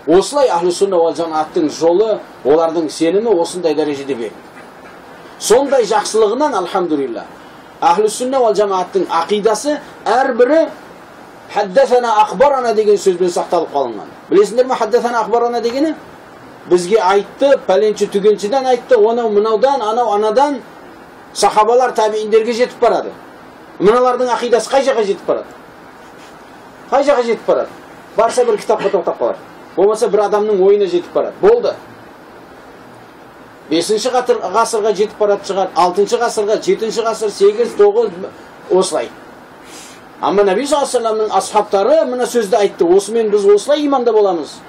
Осылай Ахлус-сунна вал жамааттың жолы, олардың сенімі осындай дәрежеде бек. Сондай жақсылығынан, алхамдулилlah, Ахлус-сунна вал жамааттың ақидасы әрбірі хаддасана ахбарана деген сөзбен сақталып қалынған. Білесіңдер ме хаддасана ахбарана дегені? Бізге айтты, пәленші түгеншіден айтты, оны мынаудан, анау анадан сахабалар табииндерге жетіп барады. Мыналардың ақидасы қай жаққа жетіп барады? Қай жаққа жетіп барады? Барса бір кітапқа тоқтап қалар. Болмаса бір адамның ойына жетіп барады. Болды. 5-ші ғасырға жетіп барады шығар, 6-ші ғасырға, 7-ші ғасыр, 8, 9, осылай. Amma Nabi sallallahu ashabtары мына сөзді айтты. Осымен біз осылай иманда боламыз.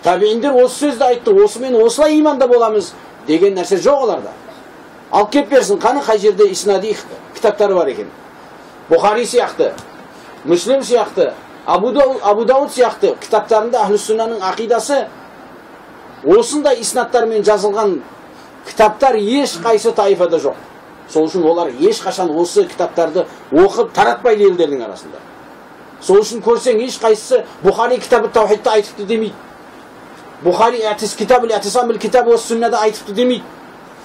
Табииндер осы сөзді айтты. Осымен осылай иманда боламыз деген нәрсе жоқ оларда. Алып кеп берсін, қаны қай жерде иснади кітаптары бар екен. Бухари сияқты, Муслим сияқты, Абу Дауд сияқты кітаптарында Ахлус-суннаның ақидасы осындай иснаттармен жазылған кітаптар еш қайсы таифада жоқ. Сол үшін олар ешқашан осы кітаптарды оқып таратпайды елдердің арасында. Сол үшін көрсең еш қайсысы Бухари кітабы таухидты айтыпты демейді. Бухари кітабы осы сүннада айтыпты демейді.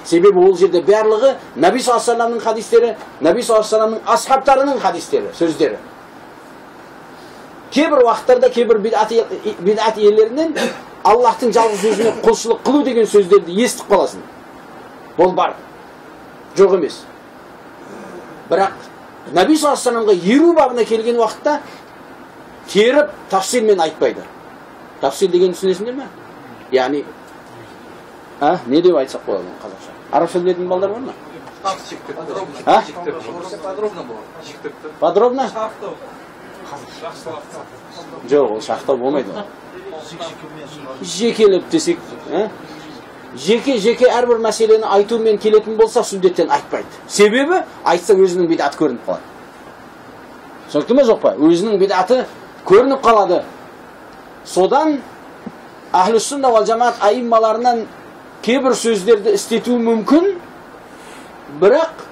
Себебі ол жерде барлығы Наби саллаллаху хадистері, Наби саллаллаху асхабтарының хадистері, сөздері. Кейбір уақыттарда кейбір бидат иелерінен Аллахтың жалғыз өзіне құлшылық қылу деген сөздерді естіп қаласың. Ол бар. Жоқ емес. Бірақ Наби саллаллаху еру бабына келген уақытта теріп тафсирмен айтпайды. Тафсир деген түсінесіңдер ме? Яғни не деп айтсақ болады қазақша? Арабша білетін балдар бар ма? Подробно? Жоқ, ол шақтау болмайды. Жекелеп десек, жеке әрбір мәселені айтумен келетін болса, сүндеттен айтпайды. Себебі айтса өзінің бидаты көрініп қалады. Түсінікті ме жоқ па? Өзінің бидаты көрініп қалады. Содан Ахлус-сунна вал жамаат аиммаларынан кейбір сөздерді істету мүмкін, бірақ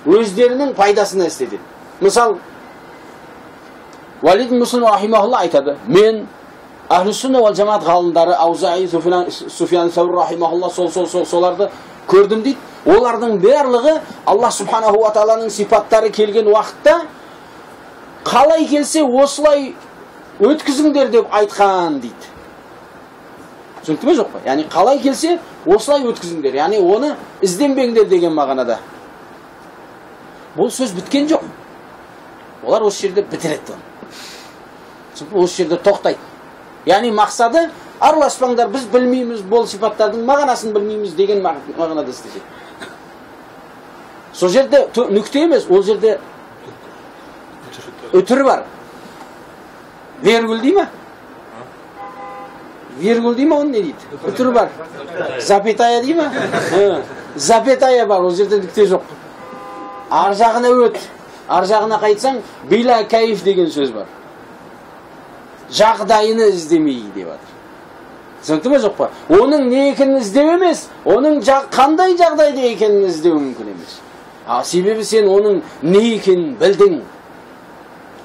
өздерінің пайдасына істетеді. Мысал, Валид Муслим рахимахулла айтады: мен Ахлус-сунна вал жамаат ғалымдары Аузаи, Суфиян Саури рахимахулла соларды көрдім дейді. Олардың барлығы Аллах субханаху ва тааланың сипаттары келген уақытта қалай келсе осылай өткізіңдер деп айтқан дейді. Түсінікті ме жоқ па? Яғни қалай келсе осылай өткізіңдер. Яғни оны ізденбеңдер деген мағынада. Бұл сөз біткен жоқ. Олар осы жерде бітіреді. Осы жерде тоқтайды. Яғни мақсады араласпаңдар, біз білмейміз, бұл сипаттардың мағынасын білмейміз деген мағынада істейді. Сол жерде нүкте емес, ол жерде үтір бар. Вергул дей ма? Вергул дей ма, оны не дейді? Үтір бар. Запятая дей ма? Запятая бар, ол жерде нүкте жоқ. Ар жағына өт. Ар жағына қайтсаң, биля кайф деген сөз бар. Жағдайыны іздемей деп жатыр. Түсінікті ме жоқ па? Оның не екенін іздеу емес, оның қандай жағдайда екенін іздеу мүмкін емес. Себебі сен оның не екенін білдің.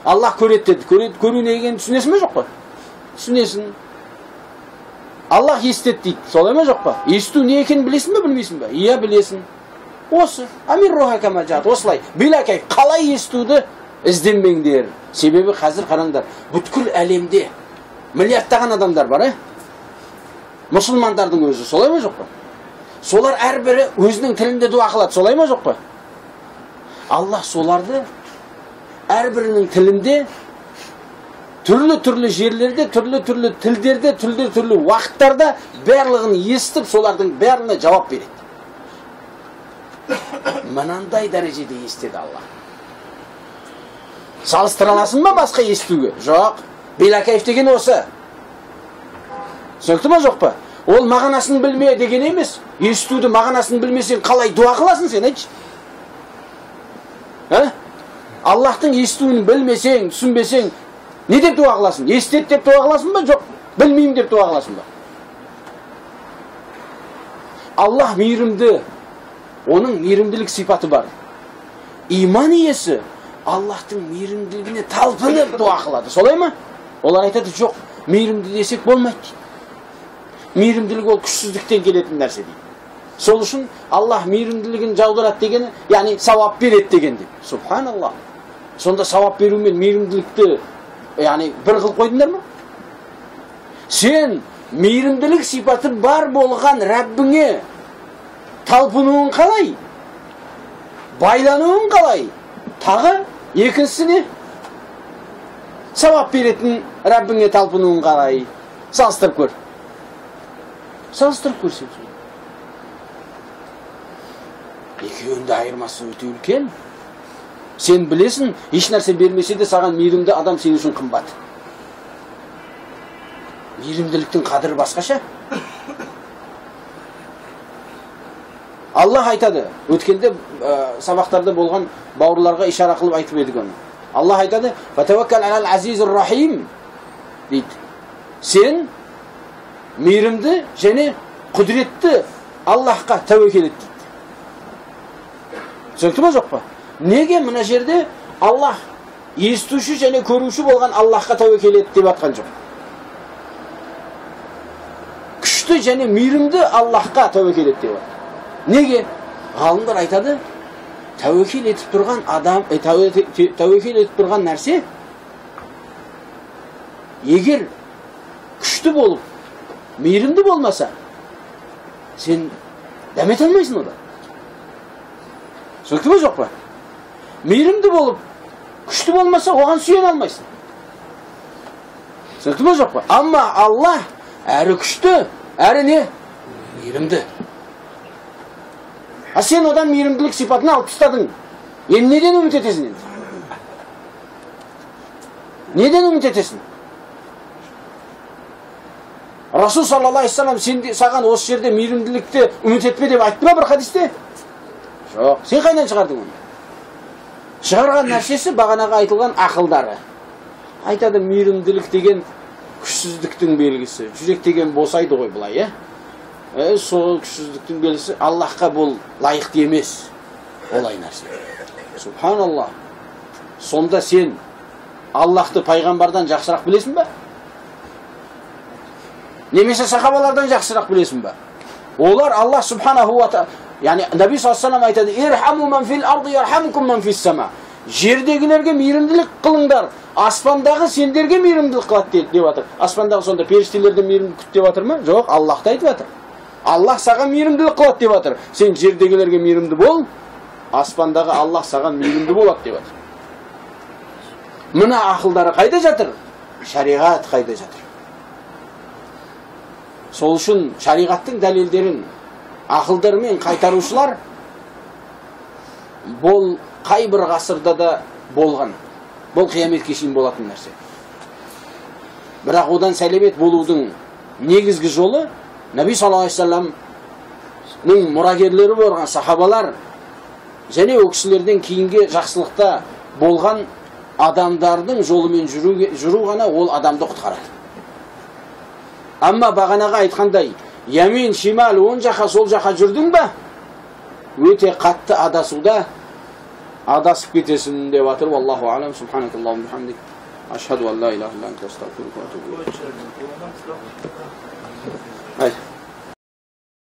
Аллах көреді деді. Көру не екенін түсінесің ме жоқ па? Түсінесің. Аллах естеді дейді. Солай ма жоқ па? Есту не екенін білесің бе, білмейсің бе? Иә, білесің. Осы. Амир руха кама жат. Осылай. Билакай, қалай естуді ізденбеңдер. Себебі қазір қараңдар, бүткіл әлемде миллиардтаған адамдар бар, мұсылмандардың өзі, солай ма жоқ па? Солар әрбірі өзінің тілінде дуа қылады, солай ма жоқ па? Аллах соларды әрбірінің тілінде түрлі жерлерде, түрлі тілдерде, түрлі уақыттарда барлығын естіп, солардың бәріне жауап береді. Мынандай дәрежеде естеді Аллах. Салыстыра аласың ба басқа естуге? Жоқ. Билакайф деген осы. Түсінікті ма жоқ па? Ол мағынасын білме деген емес. Естуді мағынасын білмесең қалай дуа қыласың сен, айтшы? Аллахтың естуін білмесең, түсінбесең, не деп дуа қыласың? Естет деп дуа қыласың ба? Жоқ. Білмеймін деп дуа қыласың ба? Аллах мейірімді. Оның мейірімділік сипаты бар. Иман иесі Аллахтың мейірімділігіне талпынып дуа қылады. Солай ма? Олар айтады, жоқ. мейірімді десек болмайды дейді. Мейірімділік ол күшсіздіктен келетін нәрсе дейді. Сол үшін Аллах мейірімділігін жаудырады дегені, яғни сауап береді деген деп. Субханаллах. Сонда сауап беру мен мейірімділікті яғни бір қыл қойдыңдар ма? Сен мейірімділік сипаты бар болған Рәббіңе талпынуың қалай? Байлануың қалай? Тағы екіншісі не? Сауап беретін Рәббіңе талпынуың қалай? Салыстырып көр. Салыстырып көрсең. Екеуінде айырмасы өте үлкен. Сен білесің, еш нәрсе бермесе де саған мейірімді адам сен үшін қымбат. Мейірімділіктің қадірі басқаша. Аллах айтады, өткенде сабақтарда болған бауырларға ишара қылып айтып едік оны. Аллах айтады, "Фатаваккал алал азизир рахим" дейді. Сен мейірімді және құдіретті Аллахқа тәуекел ет дейді. Түсінікті ме жоқ па? Неге мына жерде Аллах естуші және көруші болған Аллахқа тәуекел ет деп атқан жоқ? Күшті және мейірімді Аллахқа тәуекел ет деп атқан. Неге? Ғалымдар айтады, тәуекел етіп тұрған адам, тәуекел етіп тұрған нәрсе, егер күшті болып, мейірімді болмаса, сен дәмете алмайсың ода. Сөкті ме жоқ па? Мейірімді болып, күшті болмаса, оған сүйен алмайсың. Сөкті ме жоқ па? Амма Аллах әрі күшті, әрі не? Мейірімді. А сен одан мейірімділік сипатын алып тастадың. Енді неден үміт етесің енді? Неден үміт етесің? Расул саллаллаху алейхи ва саллям саған осы жерде мейірімділікті үміт етпе деп айтты ма бір хадисте? Жоқ. Сен қайдан шығардың оны? Шығарған нәрсесі бағанаға айтылған ақылдары. Айтады, мейірімділік деген күшсіздіктің белгісі. Жүрек деген босайды ғой былай, сол күшсіздіктің белгісі. Аллахқа бұл лайықты емес. Олай нәрсе. Субханаллах. Сонда сен Аллахты пайғамбардан жақсырақ білесің ба? Немесе сахабалардан жақсырақ білесің ба? Олар Аллах субханаху ва тағала, яғни Наби саллаллаху алейхи ва саллям айтады, "Ирхаму ман фил арди ярхамукум ман фис сама." Жердегілерге мейірімділік қылыңдар, аспандағы сендерге мейірімділік қылады деп жатыр. Аспандағы сонда періштелерден мейірімділік күт деп жатыр ма? Жоқ, Аллах та айтып жатыр. Аллах саған мейірімділік қылады деп жатыр. Сен жердегілерге мейірімді бол, аспандағы Аллах саған мейірімді болады деп жатыр. Мына ақылдары қайда жатыр? Шариғат қайда жатыр? Сол үшін шариғаттың дәлелдерін ақылдармен қайтарушылар бұл қай бір ғасырда да болған. Бұл қияметке шейін болатын нәрсе. Бірақ одан сәлемет болудың негізгі жолы Наби саллаллаху алейхи ва салламның мұрагерлері болған сахабалар және ол кісілерден кейінгі жақсылықта болған адамдардың жолымен жүру ғана ол адамды құтқарады. Амма бағанаға айтқандай, ямин, шимал, оң жаққа, сол жаққа жүрдің ба? Өте қатты адасуда адасып кетесің деп жатыр. Аллаху алам. Субханакаллахумма бихамдик, ашхаду ан ла илаха илля анта, астағфирука ва атубу илейк.